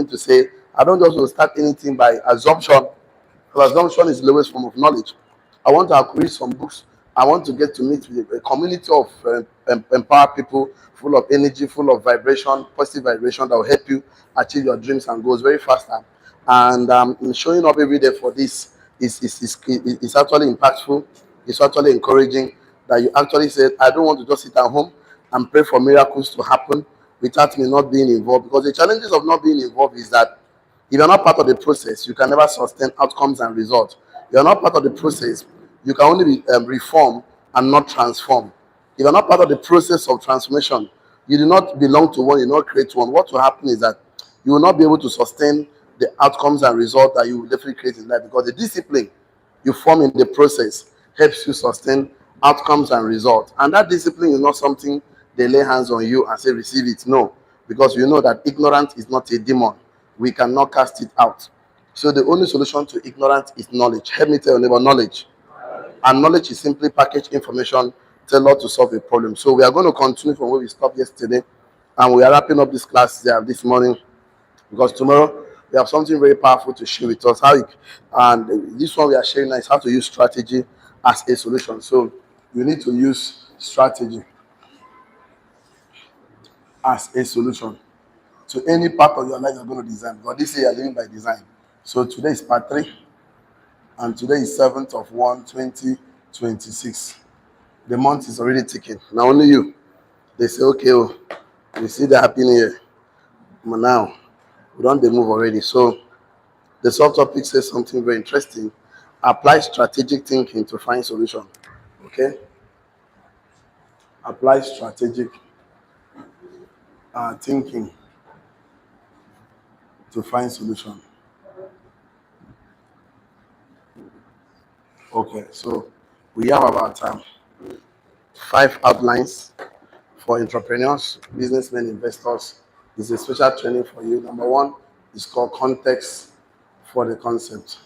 to say, I don't just want to start anything by assumption, because assumption is the lowest form of knowledge. I want to read some books. I want to get to meet with a community of empowered people, full of energy, full of vibration, positive vibration that will help you achieve your dreams and goals very faster. And showing up every day for this is actually impactful. It's actually encouraging that you actually said, I don't want to just sit at home and pray for miracles to happen without me not being involved. Because the challenges of not being involved is that if you're not part of the process, you can never sustain outcomes and results. You're not part of the process, you can only be reform and not transform. If you're not part of the process of transformation, you do not belong to one, you do not create one. What will happen is that you will not be able to sustain the outcomes and results that you will definitely create in life, because the discipline you form in the process helps you sustain outcomes and results. And that discipline is not something they lay hands on you and say, receive it. No, because you know that ignorance is not a demon. We cannot cast it out. So the only solution to ignorance is knowledge. Help me tell your neighbor, knowledge. And knowledge is simply packaged information tailored to solve a problem. So we are going to continue from where we stopped yesterday, and we are wrapping up this class this morning, because tomorrow we have something very powerful to share with us. And this one we are sharing now is how to use strategy as a solution. So you need to use strategy as a solution to any part of your life you're going to design. Because this year you're living by design. So today is part 3, and today is 7th of 1, 2026. The month is already ticking. Now only you. They say, okay, oh, we see the happy new year. But now, we don't they move already. So the subtopic says something very interesting. Apply strategic thinking to find solution. Okay? Apply strategic thinking to find solution. Okay, so we have about 5 outlines for entrepreneurs, businessmen, investors. It's a special training for you. Number 1 is called context for the concept.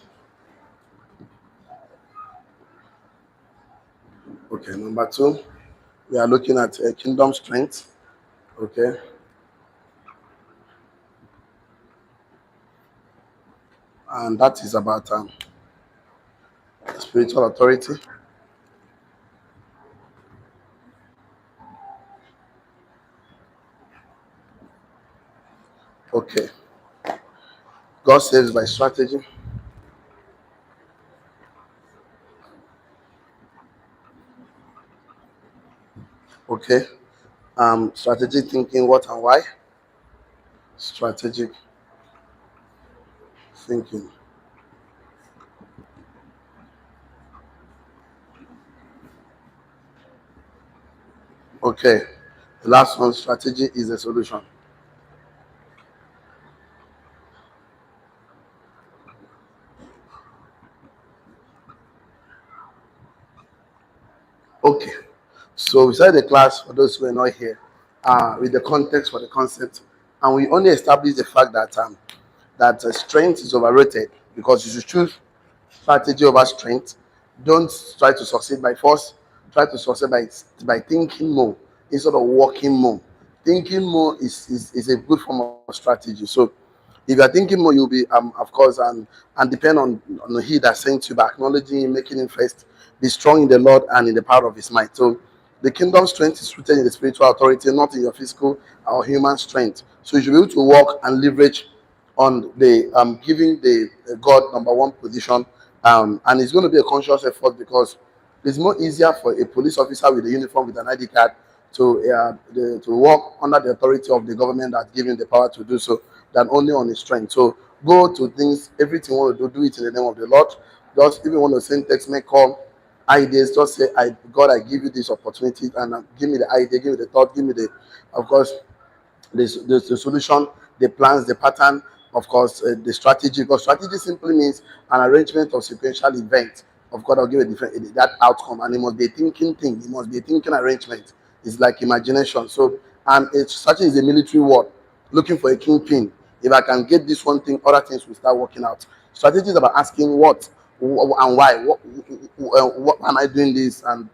Okay, number 2, we are looking at kingdom strength. Okay. And that is about spiritual authority. Okay. God saves by strategy. Okay. Strategic thinking, what and why? Strategic thinking. Okay. The last one, strategy is a solution. Okay. So we started the class, for those who are not here, with the context for the concept, and we only established the fact that strength is overrated, because you should choose strategy over strength. Don't try to succeed by force. Try to succeed by thinking more instead of working more. Thinking more is a good form of strategy. So if you are thinking more, you'll be of course, and depend on he that sent you by acknowledging him, making him first. Be strong in the Lord and in the power of his might. So the kingdom strength is rooted in the spiritual authority, not in your physical or human strength. So you should be able to work and leverage on the giving the God number 1 position, and it's going to be a conscious effort, because it's more easier for a police officer with a uniform with an ID card to work under the authority of the government that gives him the power to do so, than only on his strength. So go to things, everything you want to do it in the name of the Lord. Just if you want to send text, make call, ideas, just say, God, I give you this opportunity, and give me the idea, give me the thought, give me the, of course, the solution, the plans, the pattern, of course, the strategy. Because strategy simply means an arrangement of sequential events. Of course, I'll give a different that outcome, and it must be a thinking thing. It must be a thinking arrangement. It's like imagination. So, and strategy is a military word, looking for a kingpin. If I can get this one thing, other things will start working out. Strategy is about asking what and why. What am I doing this, and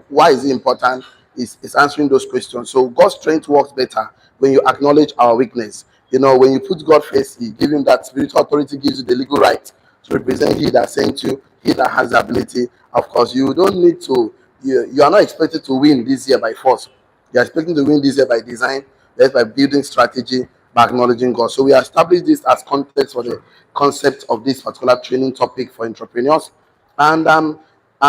why is it important? Is answering those questions. So God's strength works better when you acknowledge our weakness. When you put God first, He give him that spiritual authority, gives you the legal right to represent He that sent you, He that has the ability. Of course, you don't need to. You are not expected to win this year by force. You are expecting to win this year by design, that's by building strategy, by acknowledging God. So we established this as context for the concept of this particular training topic for entrepreneurs. And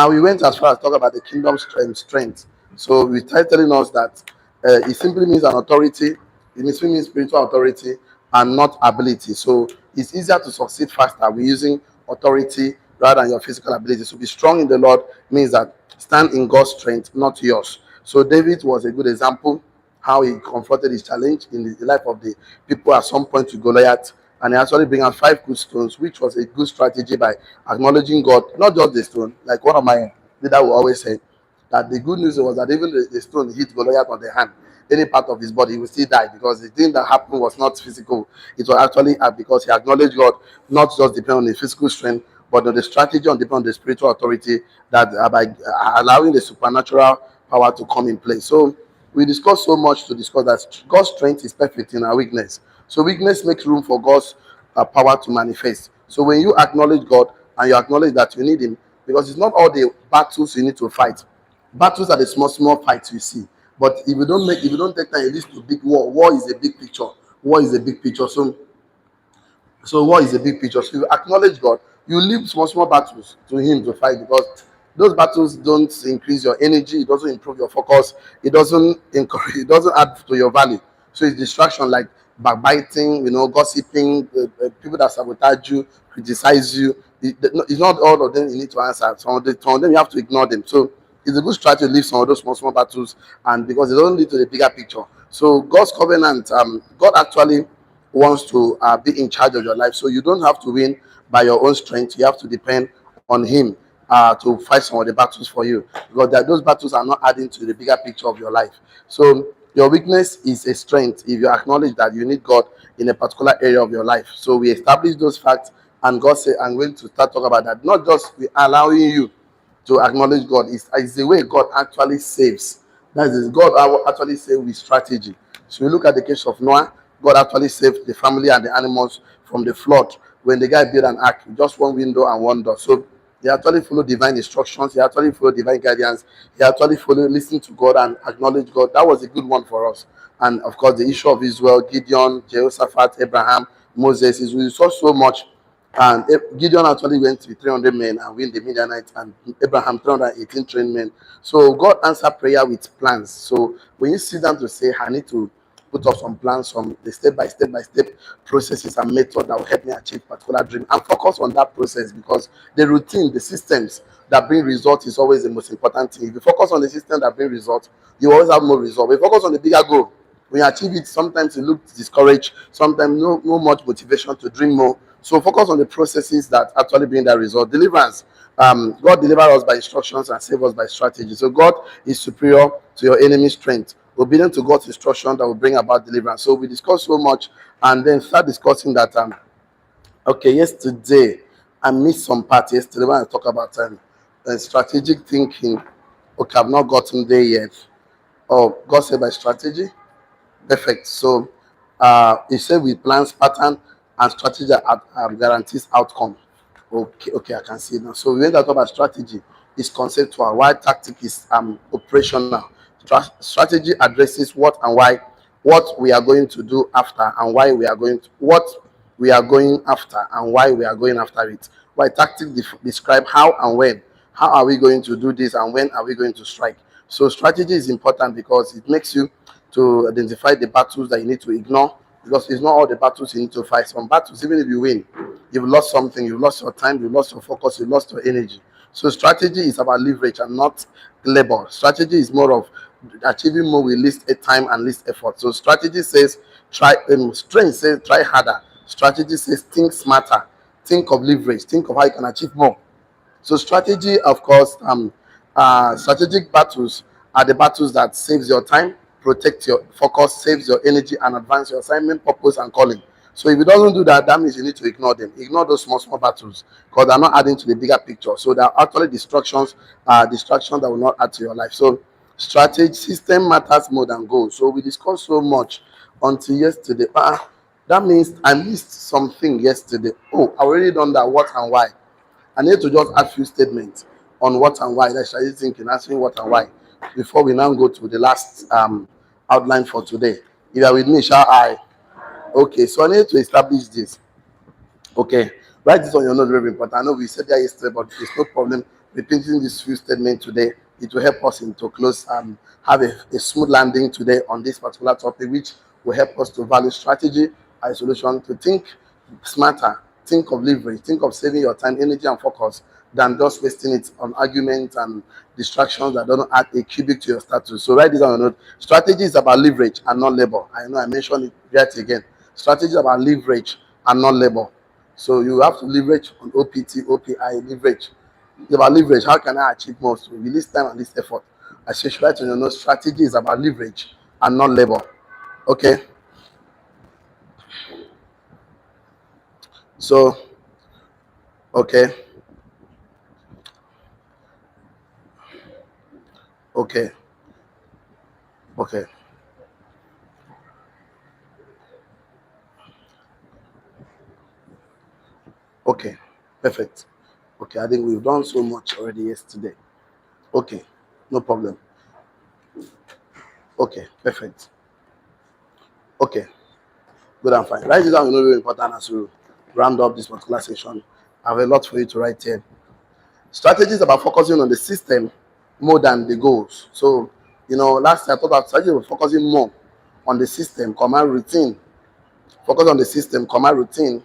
we went as far as talk about the kingdom strength. So we started telling us that it simply means an authority. It simply means spiritual authority and not ability. So it's easier to succeed faster. We're using authority rather than your physical ability. So be strong in the Lord means that stand in God's strength, not yours. So David was a good example how he confronted his challenge in the life of the people at some point to Goliath. And he actually bring out 5 good stones, which was a good strategy by acknowledging God, not just the stone, like one of my leader will always say, that the good news was that even the stone hit Goliath on the hand, any part of his body, he will still die because the thing that happened was not physical. It was actually because he acknowledged God, not just depend on the physical strength, but on the strategy and depend on the spiritual authority that by allowing the supernatural power to come in place. So we discussed so much to discuss that God's strength is perfect in our weakness. So weakness makes room for God's power to manifest. So when you acknowledge God and you acknowledge that you need Him, because it's not all the battles you need to fight. Battles are the small fights you see. But if you don't take time, it leads to big war. War is a big picture. War is a big picture. So what is the big picture? So you acknowledge God, you leave small battles to Him to fight because those battles don't increase your energy, it doesn't improve your focus, it doesn't encourage, it doesn't add to your value. So it's distraction like backbiting, gossiping, people that sabotage you, criticize you. It's not all of them you need to answer. Some of them you have to ignore them. So it's a good strategy to leave some of those small battles, and because it doesn't lead to the bigger picture. So God's covenant, God actually wants to be in charge of your life. So you don't have to win by your own strength. You have to depend on Him to fight some of the battles for you because those battles are not adding to the bigger picture of your life. So your weakness is a strength if you acknowledge that you need God in a particular area of your life. So we establish those facts, and God said, I'm going to start talking about that. Not just allowing you to acknowledge God. It's the way God actually saves. That is, God actually saves with strategy. So we look at the case of Noah. God actually saved the family and the animals from the flood when the guy built an ark, just one window and one door. So he actually followed divine instructions. He actually followed divine guidance. He actually followed, listened to God and acknowledged God. That was a good one for us. And of course, the issue of Israel, Gideon, Jehoshaphat, Abraham, Moses, is we saw so much. And Gideon actually went with 300 men and win the Midianites, and Abraham 318 trained men. So God answered prayer with plans. So when you sit down to say, I need to put up some plans, some the step by step processes and methods that will help me achieve particular dream, and focus on that process because the routine, the systems that bring results is always the most important thing. If you focus on the system that bring results, you always have more results. If you focus on the bigger goal, when you achieve it, sometimes you look discouraged, sometimes no much motivation to dream more. So focus on the processes that actually bring that result. Deliverance. God deliver us by instructions and save us by strategy. So God is superior to your enemy's strength. Obedient to God's instruction that will bring about deliverance. So we discuss so much and then start discussing that. Okay, yesterday I missed some part yesterday when I talk about strategic thinking. Okay, I've not gotten there yet. Oh, God said by strategy. Perfect. So he said with plans, pattern, and strategy that guarantees outcome. Okay, I can see it now. So when I talk about strategy, it's conceptual, while tactic is operational. Strategy addresses what and why, what we are going to do after, and why we are going to what we are going after, and why we are going after it. While tactic describe how and when. How are we going to do this, and when are we going to strike? So strategy is important because it makes you to identify the battles that you need to ignore because it's not all the battles you need to fight. Some battles, even if you win, you've lost something, you've lost your time, you've lost your focus, you've lost your energy. So strategy is about leverage and not labor. Strategy is more of achieving more with least time and least effort. So strategy says try strength says try harder. Strategy says think smarter, think of leverage, think of how you can achieve more. So strategy, of course, strategic battles are the battles that saves your time, protect your focus, saves your energy, and advance your assignment, purpose, and calling. So if it doesn't do that, that means you need to ignore them. Ignore those small battles because they're not adding to the bigger picture. So they're actually distractions that will not add to your life. So strategy system matters more than goals. So we discussed so much until yesterday. That means I missed something yesterday. Oh, I already done that. What and why? I need to just add few statements on what and why. That's strategic thinking, answering what and why, before we now go to the last outline for today. If you are with me, shall I? Okay, so I need to establish this. Okay, write this on your note, very important. I know we said that yesterday, but it's no problem. Repeating this few statements today, it will help us into close have a smooth landing today on this particular topic, which will help us to value strategy as a solution, to think smarter, think of leverage, think of saving your time, energy, and focus than just wasting it on arguments and distractions that don't add a cubic to your status. So write this on your note. Strategy is about leverage and not labor. I know I mentioned it yet again. Strategy is about leverage and not labor. So you have to leverage on OPT, OPI, leverage. It's about leverage. How can I achieve more? So release time and this effort. I say, right on your note, strategy is about leverage and not labor. Okay. So, okay, okay, okay, okay. Perfect. Okay, I think we've done so much already yesterday. Okay, no problem. Okay, perfect. Okay, good and fine. Write it down, you know, very important as we round up this particular session. I have a lot for you to write here. Strategy is about focusing on the system more than the goals. So, last time I thought about strategy was focusing more on the system, command routine. Focus on the system, command routine,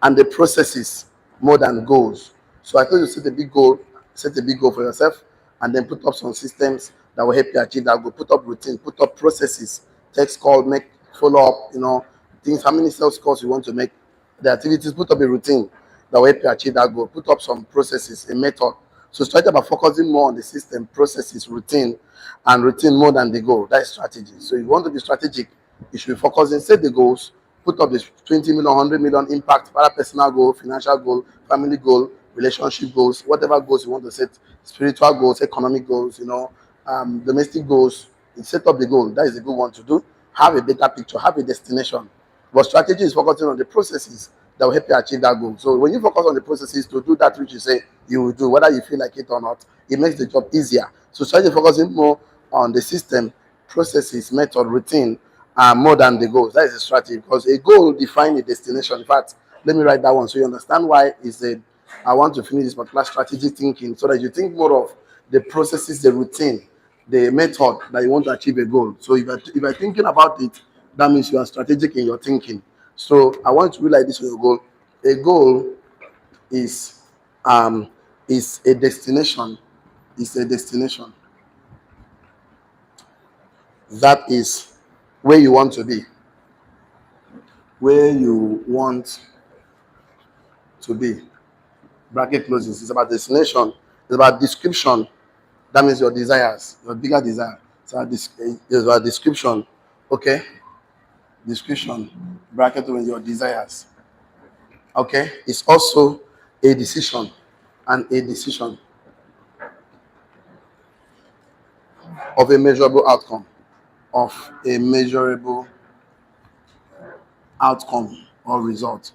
and the processes more than goals. So I told you set a big goal for yourself, and then put up some systems that will help you achieve that goal. Put up routine, put up processes, text call, make follow up, things, how many sales calls you want to make, the activities, put up a routine that will help you achieve that goal. Put up some processes, a method. So start about focusing more on the system, processes, routine, and routine more than the goal. That is strategy. So if you want to be strategic, you should be focusing, set the goals, put up this 20 million, 100 million impact, para personal goal, financial goal, family goal, relationship goals, whatever goals you want to set, spiritual goals, economic goals, domestic goals. You set up the goal. That is a good one to do. Have a better picture, have a destination. But strategy is focusing on the processes that will help you achieve that goal. So when you focus on the processes to do that which you say you will do, whether you feel like it or not, it makes the job easier. So strategy focusing more on the system, processes, method, routine, more than the goals. That is a strategy, because a goal defines a destination. In fact, let me write that one so you understand why it's a. I want to finish this particular strategy thinking so that you think more of the processes, the routine, the method that you want to achieve a goal. So if you're thinking about it, that means you are strategic in your thinking. So I want to realize this for your goal. A goal is um is a destination. Is a destination that is where you want to be. Where you want to be. Bracket closes. It's about destination. It's about description. That means your desires, your bigger desire. It's about description. Okay? Description. Bracket with your desires. Okay? It's also a decision. And a decision of a measurable outcome. Of a measurable outcome or result.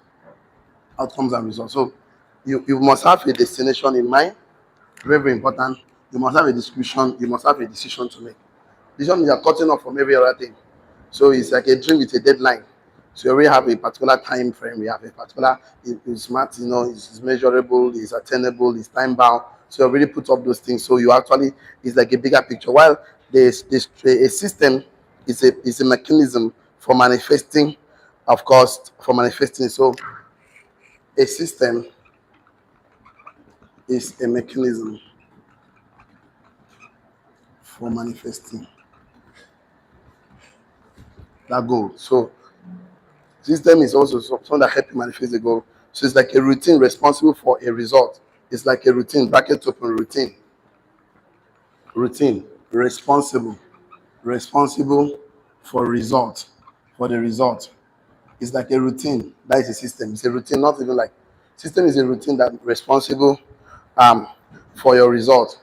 Outcomes and results. So you must have a destination in mind. Very, very important. You must have a description. You must have a decision to make. This one you are cutting off from every other thing. So it's like a dream with a deadline. So you already have a particular time frame. We have a particular, it's smart, it's measurable, it's attainable, it's time bound. So you already put up those things. So you actually, it's like a bigger picture. While there's a system is a mechanism for manifesting, of course, for manifesting. So a system is a mechanism for manifesting that goal. So system is also something that helps you manifest the goal. So it's like a routine responsible for a result. It's like a routine, bracket open routine. Routine, responsible for result, for the result. It's like a routine. That is a system. It's a routine, not even like system is a routine that responsible um for your result.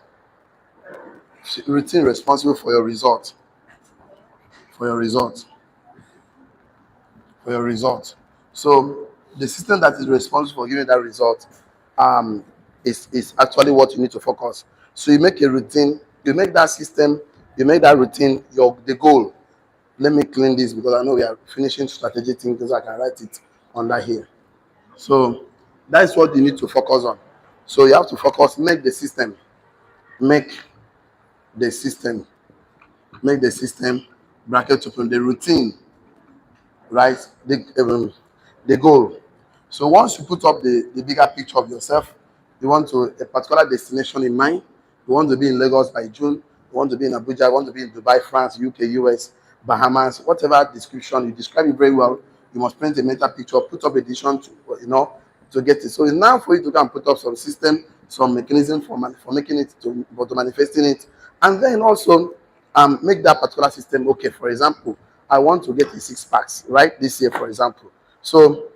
Routine responsible for your result. for your result. For your result. So the system that is responsible for giving that result um, is actually what you need to focus. So you make a routine, you make that system, you make that routine your the goal. Let me clean this because I know we are finishing strategic thinking, so I can write it under here. So that's what you need to focus on. So you have to focus, make the system, make the system bracket open the routine, right? The goal. So once you put up the bigger picture of yourself, you want to a particular destination in mind. You want to be in Lagos by June. You want to be in Abuja. You want to be in Dubai, France, UK, US, Bahamas. Whatever description you describe it very well. You must paint a mental picture. Put up a decision to to get it. So it's now for you to go and put up some system, some mechanism for making it to manifesting it, and then also make that particular system okay. For example, I want to get a six packs right this year, for example. So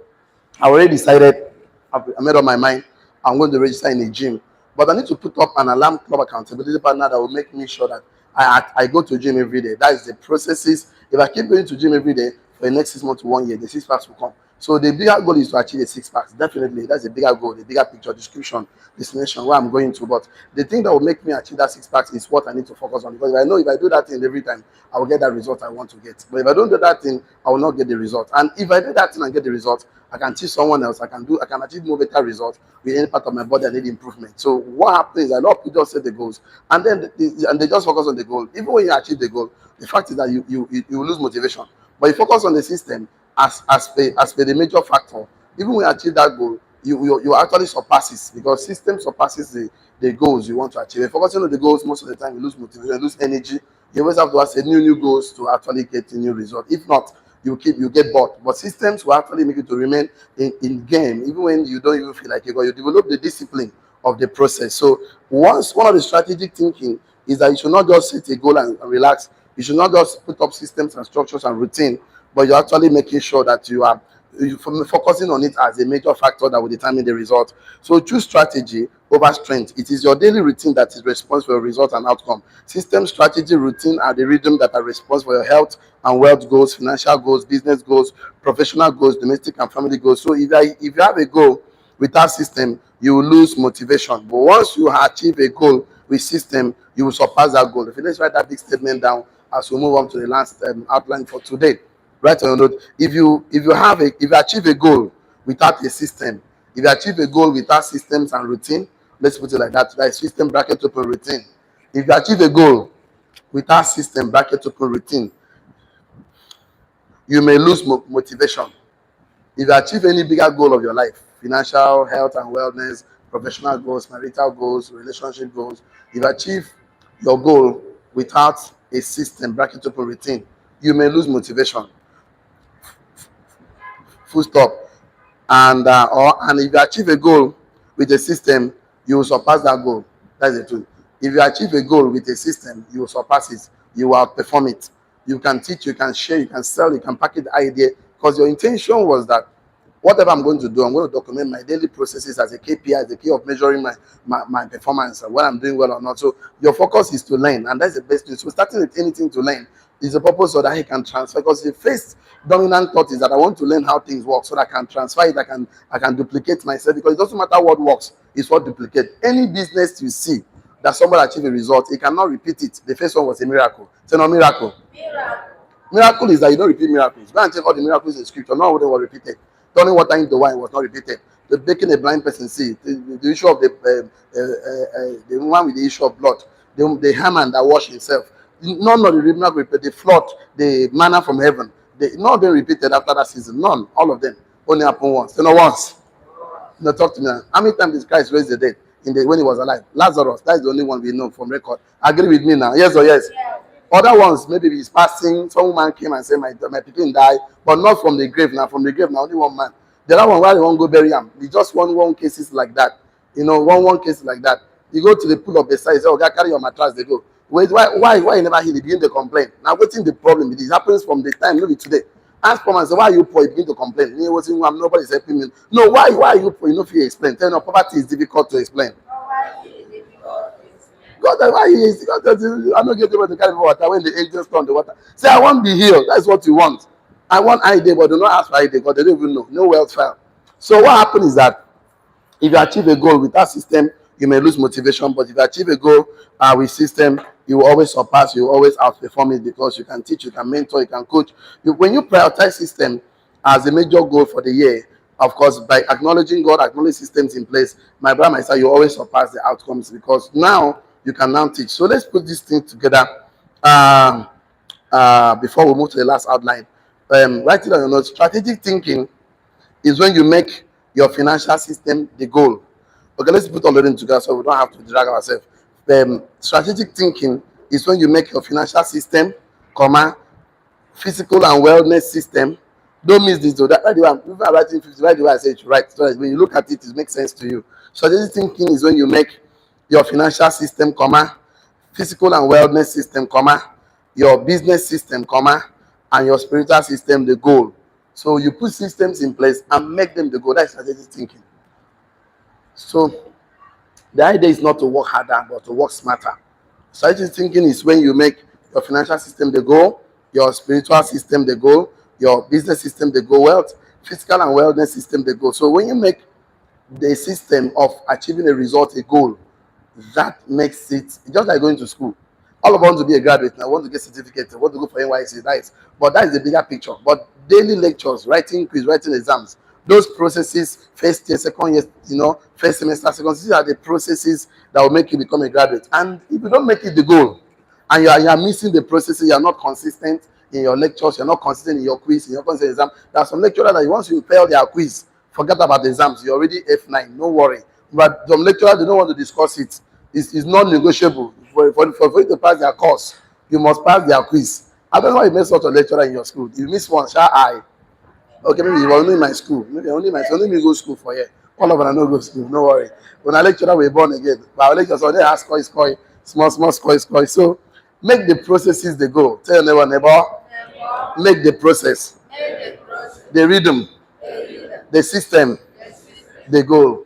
I already decided, I made up my mind, I'm going to register in a gym. But I need to put up an alarm club accountability partner that will make me sure that I go to gym every day. That is the processes. If I keep going to gym every day for the next 6 months to 1 year, the six packs will come. So the bigger goal is to achieve the six packs. Definitely, that's a bigger goal, the bigger picture, description, destination, where I'm going to. But the thing that will make me achieve that six packs is what I need to focus on. Because I know if I do that thing every time, I will get that result I want to get. But if I don't do that thing, I will not get the result. And if I do that thing and get the result, I can teach someone else. I can achieve more better results with any part of my body I need improvement. So what happens is a lot of people just set the goals and then they just focus on the goal. Even when you achieve the goal, the fact is that you lose motivation. But you focus on the system as per the major factor. Even when you achieve that goal, you actually surpasses because system surpasses the goals you want to achieve. If you're focusing on the goals, most of the time you lose motivation, you lose energy. You always have to ask new goals to actually get a new result. If not, you get bored. But systems will actually make you to remain in game, even when you don't even feel like it, but you develop the discipline of the process. So once one of the strategic thinking is that you should not just set a goal and relax. You should not just put up systems and structures and routine, but you're actually making sure that you focusing on it as a major factor that will determine the result. So choose strategy over strength. It is your daily routine that is responsible for your result and outcome. System, strategy, routine are the rhythm that are responsible for your health and wealth goals, financial goals, business goals, professional goals, domestic and family goals. So if you have a goal without system, you will lose motivation. But once you achieve a goal with system, you will surpass that goal. If you let's write that big statement down as we move on to the last outline for today. Write on your note. If you achieve a goal without a system, if you achieve a goal without systems and routine, let's put it like that. That is system bracket open routine. If you achieve a goal without system bracket open routine, you may lose motivation. If you achieve any bigger goal of your life, financial, health and wellness, professional goals, marital goals, relationship goals, if you achieve your goal without a system bracket open routine, you may lose motivation. Full stop. And if you achieve a goal with a system, you will surpass that goal. That's the truth. If you achieve a goal with a system, you will surpass it. You will outperform it. You can teach, you can share, you can sell, you can package the idea because your intention was that whatever I'm going to do, I'm going to document my daily processes as a KPI, as a key of measuring my performance and whether I'm doing well or not. So your focus is to learn, and that's the best thing. So starting with anything to learn is the purpose so that he can transfer. Because the first dominant thought is that I want to learn how things work so that I can transfer it, I can duplicate myself. Because it doesn't matter what works, it's what duplicate. Any business you see that somebody achieve a result, he cannot repeat it. The first one was a miracle. It's not a miracle. Miracle is that you don't repeat miracles. Go and check all the miracles in scripture. None of them were repeated. Turning water into wine was not repeated. The making a blind person see. The issue of the one with the issue of blood. The Haman that washed himself. None of the miracle repeated. The flood, the manna from heaven. None of them repeated after that season. None. All of them. Only happened once. Not once. No, talk to me now. How many times did Christ raise the dead when he was alive? Lazarus. That's the only one we know from record. Agree with me now. Yes or yes? Other ones, maybe he's passing, some man came and said, my people died, but not from the grave. Now, from the grave, now only one man. The other one, why they won't go bury him? It's just one cases like that. One case like that. You go to the pool of the side, you say, okay, carry your mattress, they go. Wait, why you never heal? He begin to complain. Now, what's the problem? It happens from the time, maybe today. Ask Paul and say, why are you poor? You begin to complain. You know, nobody's helping me. No, why are you poor? You know, if you explain. Tell you, poverty is difficult to explain. God, why he is? God, I'm not getting able to carry water when the angels turn the water. Say, I want to be healed. That's what you want. I want ID, but do not ask for ID because they don't even know. No welfare. So what happens is that if you achieve a goal with that system, you may lose motivation. But if you achieve a goal with system, you will always surpass, you will always outperform it because you can teach, you can mentor, you can coach. When you prioritize system as a major goal for the year, of course, by acknowledging God, acknowledge systems in place, my brother, my sister, you always surpass the outcomes because now you can now teach. So let's put this thing together. Um, Before we move to the last outline, write it on your notes. Strategic thinking is when you make your financial system the goal. Okay, let's put all of them together so we don't have to drag ourselves. Strategic thinking is when you make your financial system, comma, physical and wellness system. Don't miss this though. That's the way if I'm writing 50, right the way I say it, right. So that when you look at it, it makes sense to you. Strategic thinking is when you make your financial system, comma, physical and wellness system, comma, your business system, comma, and your spiritual system the goal. So you put systems in place and make them the goal. That's strategic thinking. So the idea is not to work harder, but to work smarter. Strategic thinking is when you make your financial system the goal, your spiritual system the goal, your business system the goal, wealth, physical and wellness system the goal. So when you make the system of achieving a result a goal, that makes it just like going to school. All of us want to be a graduate now, want to get certificate, want to go for NYC, nice. But that is the bigger picture. But daily lectures, writing quiz, writing exams, those processes, first year, second year, first semester, second, these are the processes that will make you become a graduate. And if you don't make it the goal, and you are missing the processes, you are not consistent in your lectures, you're not consistent in your quiz, in your constant exam. There are some lecturers that once you fail their quiz, forget about the exams, you're already F9, no worry. But some lecturers, they don't want to discuss it. It's non-negotiable. For you to pass their course, you must pass their quiz. I don't know why you made such a lecturer in your school. If you miss one, shall I? Okay, maybe you were only in my school. Maybe only me go school for here. All of them no go school. No worry. When I lecturer, we're born again. But our lecturers, so they ask, score, small, score. So make the processes they go. Tell your neighbor, make the process, the rhythm, the system, the goal.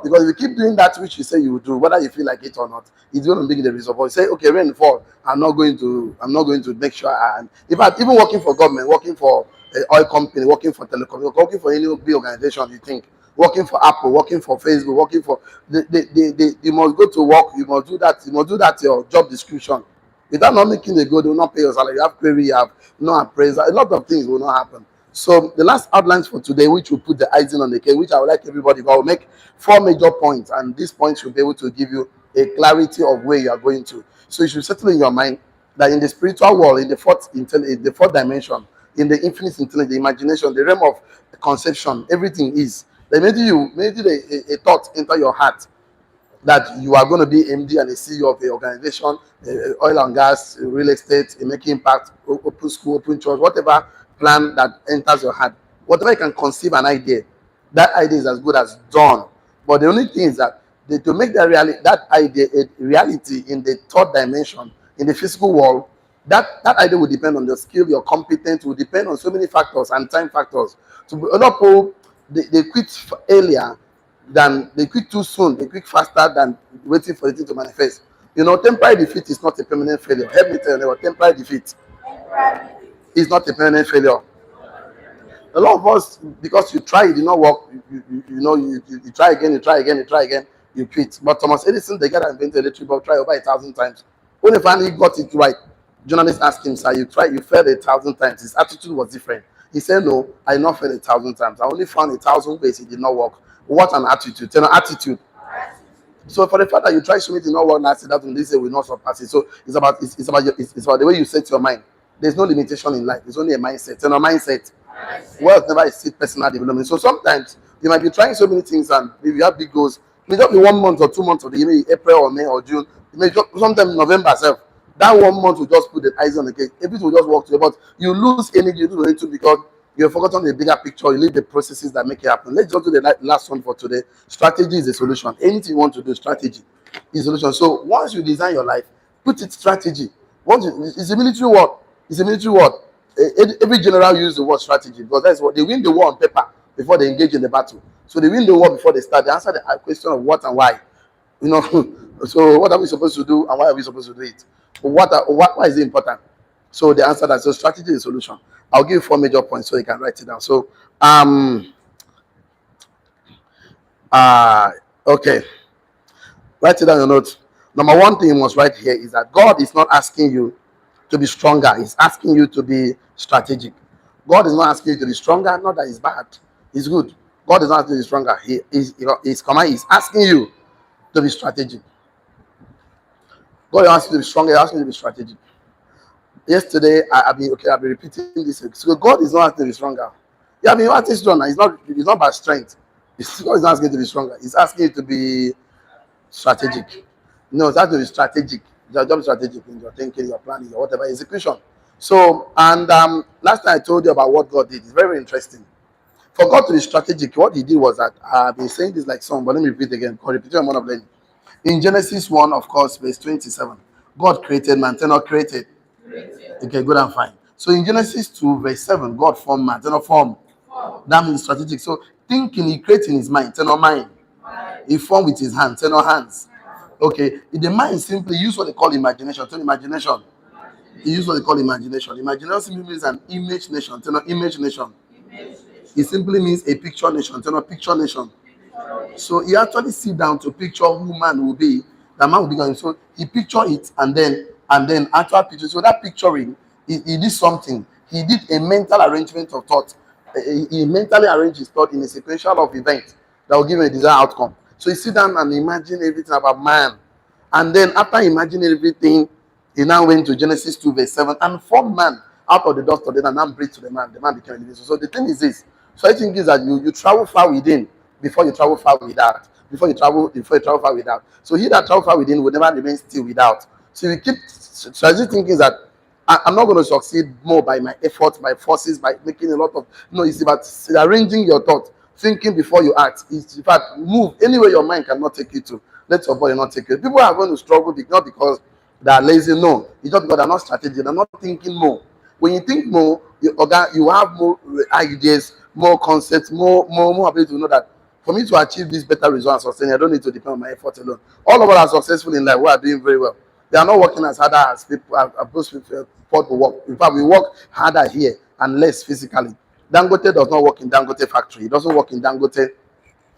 Because if you keep doing that which you say you will do, whether you feel like it or not, it's going to bring the result. But you say, okay, rain fall, I'm not going to make sure in fact, even working for government, working for an oil company, working for telecom, working for any big organization, you think, working for Apple, working for Facebook, working for you must go to work, you must do that your job description. Without not making the goal, they will not pay your salary. You have query, you have no appraisal, a lot of things will not happen. So the last outlines for today, which will put the icing on the cake, which I would like everybody, but I will make 4 major points, and these points should be able to give you a clarity of where you are going to. So you should settle in your mind that in the spiritual world, in the fourth dimension, in the infinite intelligence, the imagination, the realm of conception, everything is. The minute a thought enter your heart, that you are going to be MD and a CEO of a organization, oil and gas, real estate, making impact, open school, open church, whatever plan that enters your heart, whatever you can conceive an idea, that idea is as good as done. But the only thing is that to make that idea a reality in the third dimension, in the physical world, that idea will depend on your skill, your competence, will depend on so many factors and time factors. So a lot of people, they quit earlier than they quit too soon, they quit faster than waiting for the thing to manifest. Temporary defeat is not a permanent failure. Help me tell you, temporary defeat is not a permanent failure. A lot of us, because you try, it did not work, you try again, you quit. But Thomas Edison, the guy that invented the electric bulb, tried over 1,000 times. When he finally got it right, journalists asked him, sir, you failed 1,000 times. His attitude was different. He said, no, I did not fail 1,000 times. I only found 1,000 ways it did not work. What an attitude. Tell an attitude. So for the fact that you try something not work last, that this will not surpass it. So it's about the way you set your mind. There's no limitation in life. It's only a mindset. And a mindset. Wealth never exceeds personal development. So sometimes you might be trying so many things, and if you have big goals, it may just be 1 month or 2 months of the year, maybe April or May or June. It may just sometimes November itself. That 1 month will just put the eyes on the cake. Everything will just work together. But you lose energy, you lose energy because you're focused on the bigger picture. You leave the processes that make it happen. Let's just do the last one for today. Strategy is the solution. Anything you want to do, strategy is the solution. So once you design your life, put it strategy. It's a military word. It's a military word. Every general use the word strategy because that's what they win the war on paper before they engage in the battle. So they win the war before they start. They answer the question of what and why. So what are we supposed to do, and why are we supposed to do it? Why is it important? So the answer that so strategy is solution. I'll give you four major points so you can write it down. So um uh okay, write it down your notes. Number one thing you must write here is that God is not asking you to be stronger. He's asking you to be strategic. God is not asking you to be stronger. Not that it's bad. It's good. God is not asking you to be stronger. His command is asking you to be strategic. God is asking you to be stronger. He's asking you to be strategic. Yesterday, I've been repeating this. So God is not asking you to be stronger. Yeah, I mean, what is stronger? It's not by strength. God is not asking you to be stronger. He's asking you to be strategic. No, it's actually strategic. Your job is strategic in your thinking, your planning, your whatever execution. So, and last time I told you about what God did. It's very, very interesting. For God to be strategic, what He did was that I've been saying this like some, but let me repeat again. Because repetition is one of learning. In Genesis 1, of course, verse 27, God created man, not created. Okay, good and fine. So in Genesis 2, verse 7, God formed man, not form. That means strategic. So thinking, He created in His mind, not mind. He formed with His hands, not hands. Okay, in the mind simply use what they call imagination. Tell imagination. He use what they call imagination. Imagination simply means an image nation. Tell image nation. It simply means a picture nation. Tell picture nation. So he actually sit down to picture who man will be. The man will be going. So he picture it and then actual picture. So that picturing, he did something. He did a mental arrangement of thought. He mentally arranged his thought in a sequential of events that will give him a desired outcome. So he sit down and imagine everything about man. And then after imagining everything, he now went to Genesis 2, verse 7, and formed man out of the dust of the earth and now breathed to the man. The man became a living soul. So the thing is this. So I think is that you travel far within before you travel far without. Before you travel far without. So he that travel far within will never remain still without. So you keep strategic thinking that I'm not going to succeed more by my efforts, by forces, by making a lot of no. It's about arranging your thought, thinking before you act. It's in fact move anywhere your mind cannot take you to. Let your body not take you. People are going to struggle not because they are lazy. No, it's not because they're not strategic. They're not thinking more. When you think more, you have more ideas, more concepts, more ability to know that for me to achieve this better result and sustain, I don't need to depend on my effort alone. All of us are successful in life. We are doing very well. They are not working as hard as people as most people to work. In fact, we work harder here and less physically. Dangote does not work in Dangote factory. He doesn't work in Dangote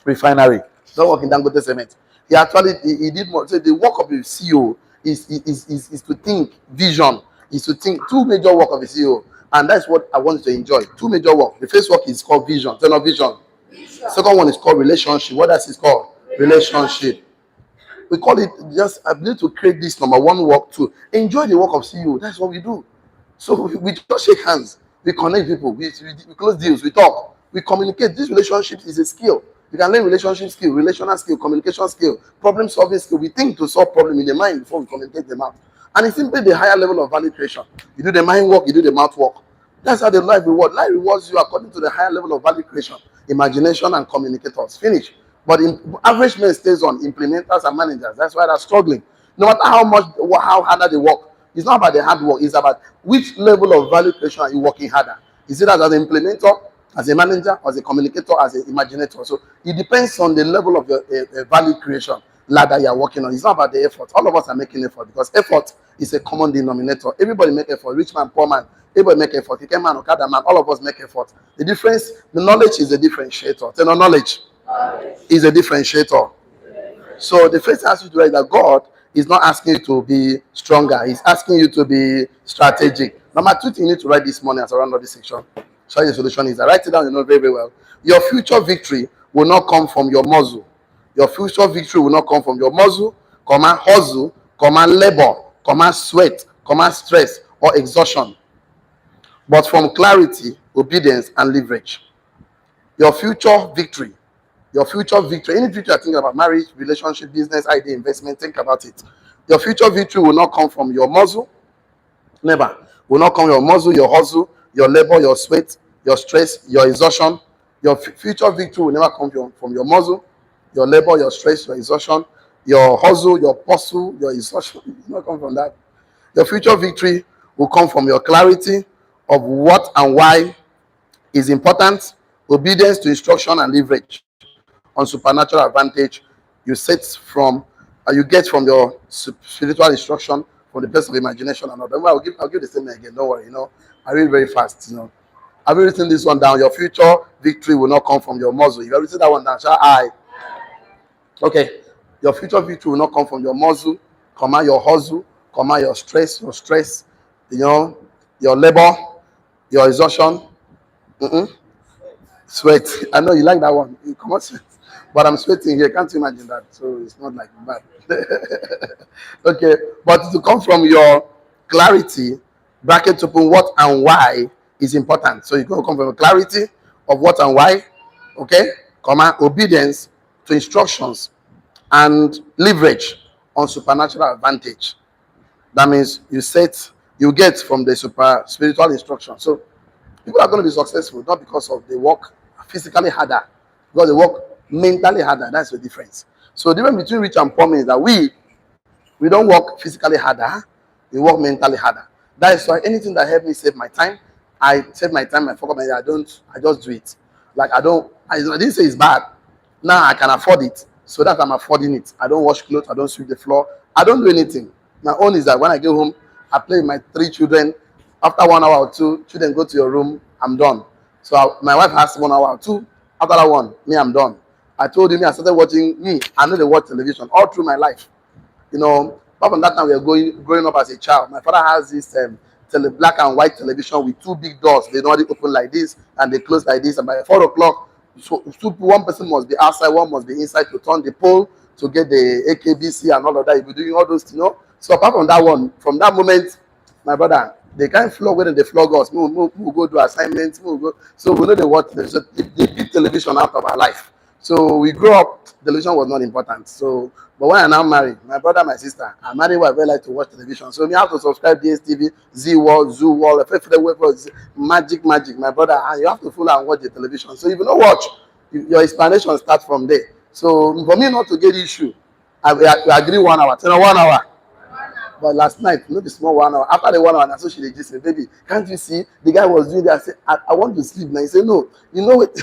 refinery. He doesn't work in Dangote cement. He did more. So the work of the CEO is to think vision, is to think two major work of the CEO. And that's what I want you to enjoy. Two major work. The first work is called vision. Turn on vision. Second one is called relationship. What else is called? Relationship. We call it just ability to create this number one work to enjoy the work of CEO. That's what we do. So we just shake hands, we connect people, we close deals, we talk, we communicate. This relationship is a skill. You can learn relationship skill, relational skill, communication skill, problem solving skill. We think to solve problem in the mind before we communicate them out. And it's simply the higher level of value creation. You do the mind work, you do the mouth work. That's how the life reward. Life rewards you according to the higher level of value creation, imagination, and communicators. Finish. But average men stays on implementers and managers. That's why they're struggling. No matter how harder they work, it's not about the hard work. It's about which level of value creation are you working harder. Is it as an implementer, as a manager, as a communicator, as an imaginator? So it depends on the level of your value creation ladder you're working on. It's not about the effort. All of us are making effort because effort is a common denominator. Everybody make effort. Rich man, poor man, everybody make effort. Keke man, Okada man, all of us make effort. The difference, the knowledge is a differentiator. The knowledge is a differentiator. So the first thing I ask you to write that God is not asking you to be stronger. He's asking you to be strategic. Number two thing you need to write this morning as around this section. So the solution is that write it down, you know very, very well. Your future victory will not come from your muscle. Your future victory will not come from your muscle, command hustle, command labor, command sweat, command stress or exhaustion, but from clarity, obedience, and leverage. Your future victory. Your future victory, any victory you're thinking about, marriage, relationship, business, idea, investment, think about it. Your future victory will not come from your muscle, never. Will not come from your muscle, your hustle, your labor, your sweat, your stress, your exhaustion. Your future victory will never come from your muscle, your labor, your stress, your exhaustion, your hustle, your hustle, your exhaustion. It will not come from that. Your future victory will come from your clarity of what and why is important, obedience to instruction and leverage on supernatural advantage you set from you get from your spiritual instruction, from the place of imagination and all that. Well, I'll give the statement again. Don't worry. I read very fast. Have you written this one down? Your future victory will not come from your muscle. You have written that one down. Shall I? Okay. Your future victory will not come from your muscle, comma your hustle, comma your stress, you know, your labor, your exhaustion, sweat. I know you like that one. You come on, sweat. But I'm sweating here. Can't you imagine that? So it's not like bad. Okay. But to come from your clarity, bracket open, what and why is important. So you can come from a clarity of what and why, okay, comma, obedience to instructions and leverage on supernatural advantage. That means you get from the super spiritual instruction. So people are going to be successful not because of they work physically harder, because they work mentally harder. That's the difference. So the difference between rich and poor means that we don't work physically harder, we work mentally harder. That is why anything that helps me save my time, I save my time, I focus my I just do it. Like I didn't say it's bad. Now I can afford it, so that I'm affording it. I don't wash clothes, I don't sweep the floor, I don't do anything. My own is that when I get home, I play with my 3 children. After 1 hour or two, children go to your room, I'm done. So my wife has 1 hour or two. After that one, me, I'm done. I told you, I started watching me. I know they watch television all through my life. Apart from that time we were growing up as a child. My father has this black and white television with 2 big doors. They normally open like this and they close like this. And by 4 o'clock, so one person must be outside, one must be inside to turn the pole to get the AKBC and all of that. You'll be doing all those. So apart from that one, from that moment, my brother, they can't flog when they flog us. We'll go do assignments. So we know they watch television. They beat television out of our life. So we grew up, television was not important. So, but when I now married, my brother, my sister, I married who I very like to watch television. So we have to subscribe DSTV, Z World, Zoo World, Magic, my brother, and you have to follow and watch the television. So if you don't watch, your explanation starts from there. So for me not to get issue, I agree 1 hour, 1 hour. But last night, not the small 1 hour. After the 1 hour, I saw she just said, baby, can't you see? The guy was doing that. I said, I want to sleep now. He said, no, you know it.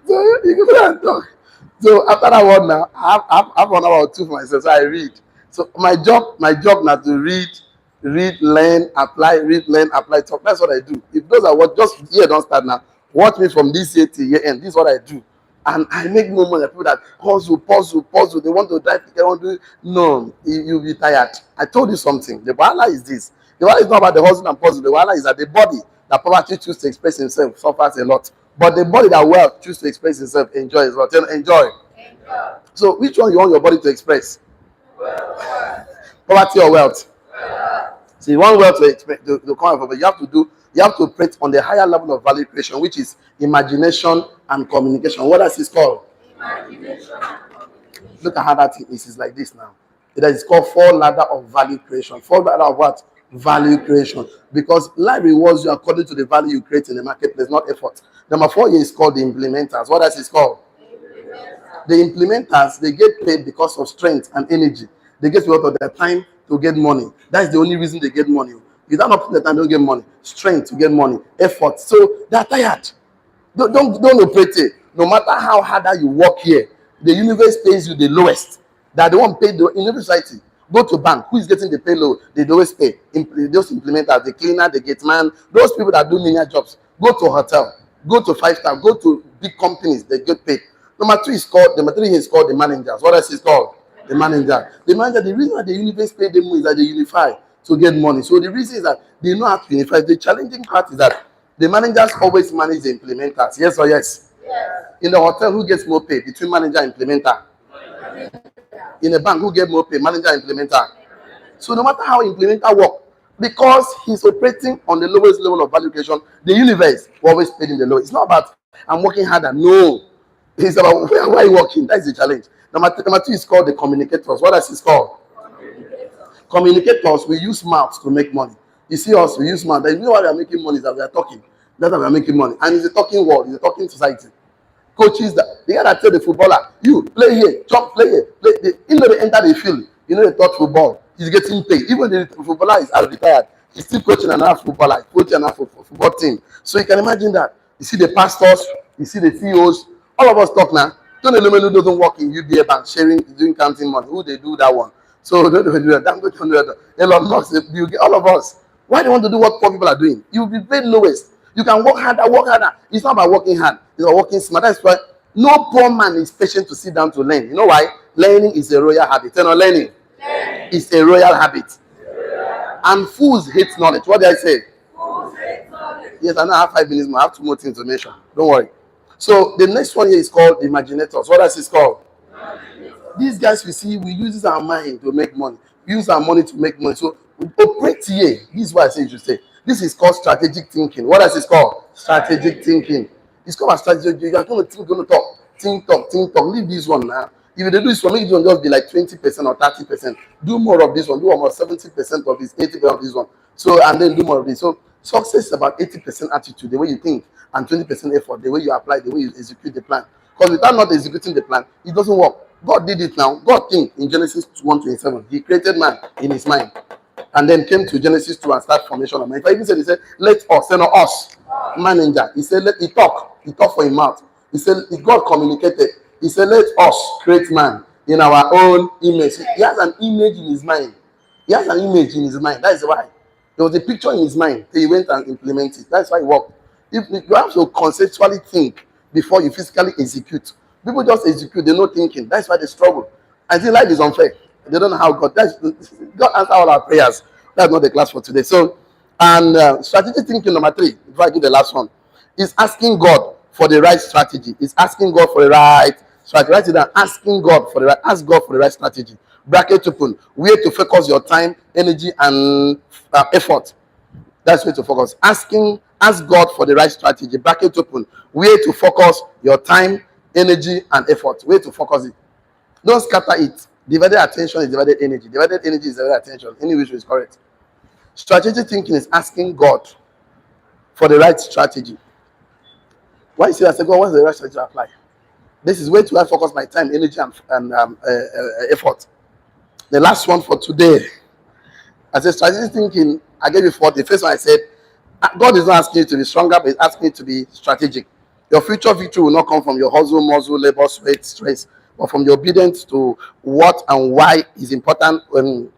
So you go and talk. So after that one now, I have 1 hour or two for myself. So I read. So my job now to read, learn, apply, talk. That's what I do. If those are what just here don't start now, watch me from this year to year end. This is what I do. And I make no money. People that puzzle. They want to drive. They want to. No, you'll be tired. I told you something. The wahala is this. The wahala is not about the hustle and puzzle. The wahala is that the body that poverty chooses to express himself suffers a lot. But the body that wealth chooses to express itself enjoys a lot. Enjoy. So which one you want your body to express? Poverty or wealth? So you want wealth to come out, but you have to operate on the higher level of value creation, which is imagination and communication. What else is called? Imagination and communication. Look at how that thing is. It's like this now. It is called 4 ladder of value creation. 4 ladder of what? Value creation. Because life rewards you according to the value you create in the marketplace, not effort. Number 4 here is called the implementers. What else is called? The implementers, they get paid because of strength and energy. They get a lot of their time to get money. That's the only reason they get money. If they're not putting the time, they don't get money. Strength to get money, effort. So they're tired. Don't operate it. No matter how harder you work here, the universe pays you the lowest. That the one paid in every society. Go to bank. Who is getting the pay low? They always pay. Those implementers, the cleaner, the gate man, those people that do menial jobs. Go to a hotel. Go to 5-star. Go to big companies. They get paid. Number 3 is called the managers. What else is called? The manager. The manager, the reason why the universe pay them is that they unify to get money. So the reason is that they know how to unify. The challenging part is that the managers always manage the implementers. Yes or yes? Yes. In the hotel, who gets more pay between manager and implementer? In a bank, who gets more pay? Manager and implementer. So no matter how implementer work, because he's operating on the lowest level of value creation, the universe will always pay him the lowest. It's not about I'm working harder. No. It's about where are you working? That's the challenge. Number 2 is called the communicators. What else is called? Communicators, we use mouths to make money. You see us, we use mouths. The reason why we are making money is that we are talking. That's why we are making money. And it's a talking world, it's a talking society. Coaches, the guy that tell the footballer, you play here, chop, play here, play. Even though they enter the field, they touch football. He's getting paid. Even the footballer is retired, he's still coaching another footballer, coaching another football team. So you can imagine that. You see the pastors, you see the CEOs, all of us talk now. Tony Lumelu doesn't work in UBA bank sharing, doing counting money. Who they do that one? So don't do that. Don't do that. Elon Musk, you get all of us. Why do you want to do what poor people are doing? You will be paid lowest. You can work harder, work harder. It's not about working hard. It's about working smart. That's why no poor man is patient to sit down to learn. You know why? Learning is a royal habit. You know, learning is a royal habit. And fools hate knowledge. What did I say? Yes, I now have 5 minutes more. I have 2 more things to mention. Don't worry. So the next one here is called the imaginators. What else is called? These guys we see, we use our mind to make money. We use our money to make money. So we operate here. This is what I say you should say. This is called strategic thinking. What else is called? Strategic thinking. It's called a strategic. You are going to think, going to talk. Think, talk, think, talk. Leave this one now. If they do this one, make it just be like 20% or 30%. Do more of this one. Do almost 70% of this, 80% of this one. So, and then do more of this. So success is about 80% attitude, the way you think, and 20% effort, the way you apply, the way you execute the plan. Because without not executing the plan, it doesn't work. God did it now. God think in Genesis 1:27. He created man in his mind. And then came to Genesis 2 and start formation of man. If I even said, he said, let us, not us, manager. He said, let he talk. He talk for him mouth. He said, God communicated. He said, let us create man in our own image. He has an image in his mind. He has an image in his mind. That is why. There was a picture in his mind. So he went and implemented it. That's why it worked. If you have to conceptually think before you physically execute. People just execute, they're not thinking. That's why they struggle. I think life is unfair. They don't know how God. God answer all our prayers. That's not the class for today. So, and strategic thinking number 3, before I do the last one, is asking God for the right strategy. Is asking God for the right strategy. Write it down. Asking God for the right. Ask God for the right strategy. Bracket open. Where to focus your time, energy, and effort. That's where to focus. Ask God for the right strategy. Bracket open. Where to focus your time, energy, and effort. Where to focus it. Don't scatter it. Divided attention is divided energy. Divided energy is divided attention. Any which is correct. Strategic thinking is asking God for the right strategy. Why you say I say, God, what's the right strategy to apply? This is where to I focus my time, energy, and effort. The last one for today. I said strategic thinking. I gave you 4. The first one I said, God is not asking you to be stronger, but He's asking you to be strategic. Your future victory will not come from your hustle, muscle, labor, sweat, stress, but from your obedience to what and why is important,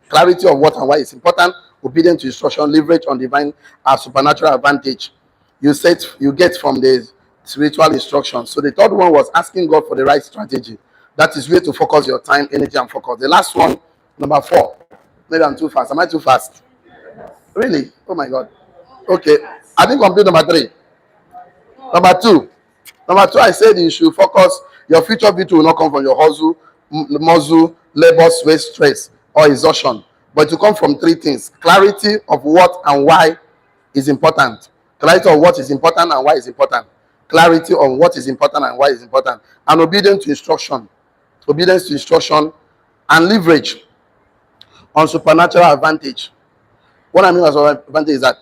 clarity of what and why is important, obedience to instruction, leverage on divine supernatural advantage you get from the spiritual instructions. So the third one was asking God for the right strategy. That is where to focus your time, energy, and focus. The last one, number 4. Maybe I'm too fast. Am I too fast? Really? Oh my God. Okay. I didn't complete number 3. Number 2. Number 2, I said you should focus. Your future victory will not come from your hustle, muscle, labor, sweat, stress, or exhaustion. But to come from 3 things. Clarity of what and why is important. Clarity of what is important and why is important. Clarity on what is important and why is important. And obedience to instruction. Obedience to instruction and leverage on supernatural advantage. What I mean by supernatural advantage is that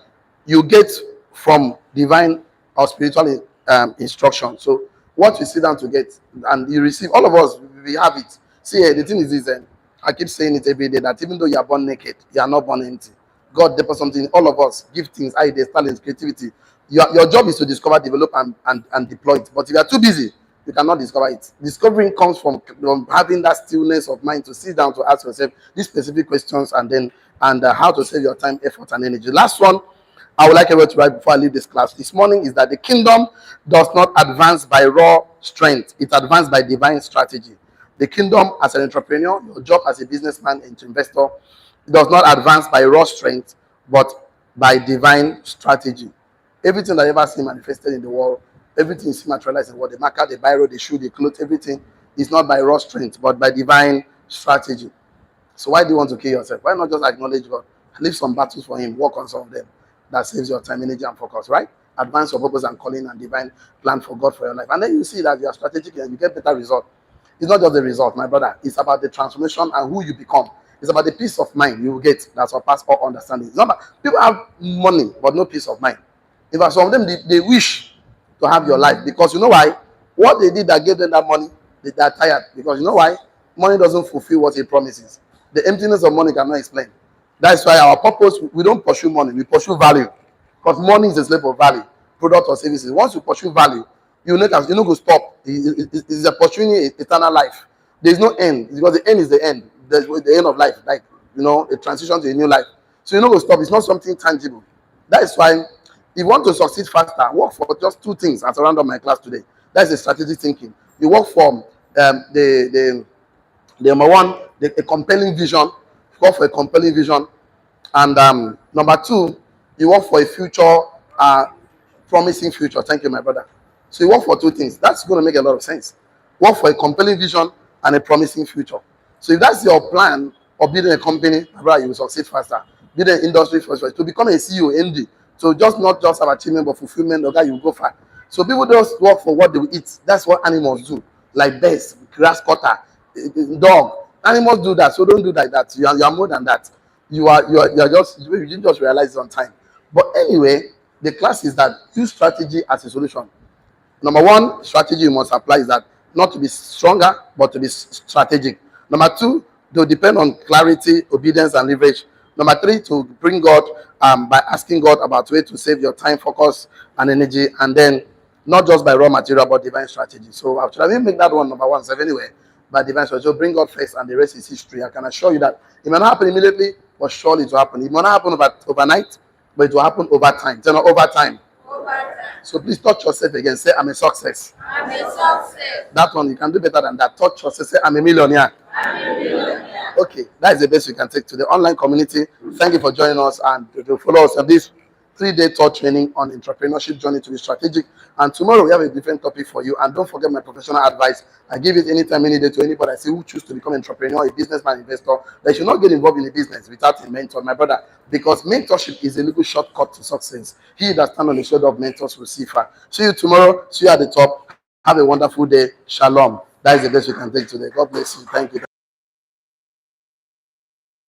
you get from divine or spiritual instruction. So what you sit down to get and you receive, all of us, we have it. See, the thing is this, I keep saying it every day, that even though you are born naked, you are not born empty. God deposits something in all of us, giftings, ideas, talents, creativity. Your job is to discover, develop, and deploy it. But if you are too busy, you cannot discover it. Discovering comes from having that stillness of mind to sit down to ask yourself these specific questions and how to save your time, effort, and energy. Last one I would like everyone to write before I leave this class this morning is that the kingdom does not advance by raw strength. It advances by divine strategy. The kingdom as an entrepreneur, your job as a businessman and investor, does not advance by raw strength, but by divine strategy. Everything that you ever see manifested in the world, everything you see materialized in the world, the marker, the biro, the shoe, the clothes, everything is not by raw strength, but by divine strategy. So why do you want to kill yourself? Why not just acknowledge God? Leave some battles for Him, work on some of them. That saves your time, energy, and focus, right? Advance your purpose and calling and divine plan for God for your life. And then you see that you are strategic and you get better result. It's not just the result, my brother. It's about the transformation and who you become. It's about the peace of mind you will get that surpasses all understanding. It's not about, people have money but no peace of mind. In fact, some of them, they wish to have your life because you know why? What they did that gave them that money, they are tired. Because you know why? Money doesn't fulfill what it promises. The emptiness of money cannot explain. That's why our purpose, we don't pursue money, we pursue value. Because money is a slave of value, product or services. Once you pursue value, You know that you know go stop. It's a opportunity, eternal life. There's no end because the end is the end. The end of life, like a transition to a new life. So you know go stop. It's not something tangible. That is why if you want to succeed faster, work for just two things as around my class today. That's the strategic thinking. You work for the number one, a compelling vision. Work for a compelling vision, and number two, you work for a future, uh, promising future. Thank you, my brother. So you work for two things. That's going to make a lot of sense. Work for a compelling vision and a promising future. So if that's your plan of building a company, my brother, you will succeed faster. Build an industry first to become a CEO, MD. So just not just have achievement but fulfillment. Okay, you will go far. So people just work for what they will eat. That's what animals do, like birds, grass cutter, dog. Animals do that. So don't do like that. You are more than that. You are just you didn't just realize it on time. But anyway, the class is that use strategy as a solution. Number one strategy you must apply is that not to be stronger, but to be strategic. Number two, to depend on clarity, obedience, and leverage. Number three, to bring God by asking God about way to save your time, focus, and energy, and then not just by raw material, but divine strategy. So actually, I didn't make that one number one self anyway, by divine strategy. So bring God first, and the rest is history. I can assure you that it may not happen immediately, but surely it will happen. It may not happen overnight, but it will happen over time. Tell me, over time. So please touch yourself again. Say, I'm a success. I'm a success. That one, you can do better than that. Touch yourself. Say, I'm a millionaire. I'm a millionaire. Okay, that is the best we can take to the online community. Thank you for joining us and to follow us on this 3-day tour training on entrepreneurship journey to be strategic. And tomorrow we have a different topic for you. And don't forget my professional advice. I give it anytime, any day to anybody I see who choose to become an entrepreneur, a businessman, investor. They should not get involved in a business without a mentor, my brother, because mentorship is a little shortcut to success. He that stands on the shoulder of mentors will see far. See you tomorrow. See you at the top. Have a wonderful day. Shalom. That is the best we can take today. God bless you. Thank you.